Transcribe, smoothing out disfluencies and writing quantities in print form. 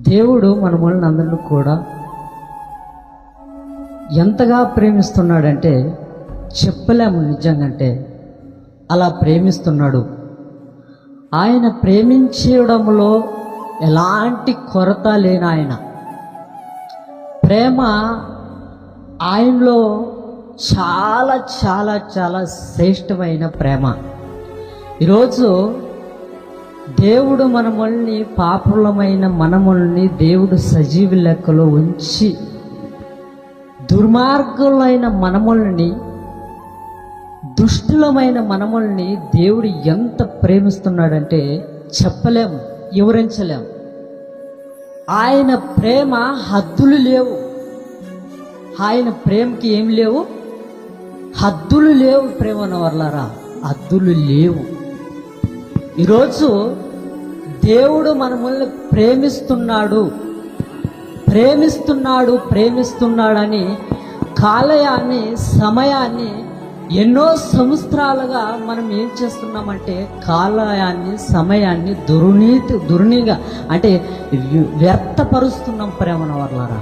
దేవుడు మనల్ని అందరినీ కూడా ఎంతగా ప్రేమిస్తున్నాడంటే చెప్పలేము. నిజంగా అలా ప్రేమిస్తున్నాడు. ఆయన ప్రేమించడంలో ఎలాంటి కొరత లేని ఆయన ప్రేమ ఆయనలో చాలా చాలా చాలా శ్రేష్టమైన ప్రేమ. ఈరోజు దేవుడు మనల్ని, పాపులమైన మనల్ని దేవుడు సజీవ లెక్కలో ఉంచి దుర్మార్గులైన మనముల్ని, దుష్టులమైన మనముల్ని దేవుడు ఎంత ప్రేమిస్తున్నాడంటే చెప్పలేము, వివరించలేము. ఆయన ప్రేమ హద్దులు లేవు. ఆయన ప్రేమకి ఏం లేవు, హద్దులు లేవు. ప్రేమ వర్లారా, హద్దులు లేవు. ఈరోజు దేవుడు మనల్ని ప్రేమిస్తున్నాడు ప్రేమిస్తున్నాడని కాలయాన్ని, సమయాన్ని ఎన్నో సంవత్సరాలుగా మనం ఏం చేస్తున్నామంటే కాలయాన్ని, సమయాన్ని దుర్నీతిగా అంటే వ్యర్థపరుస్తున్నాం ప్రేమన వర్లారా.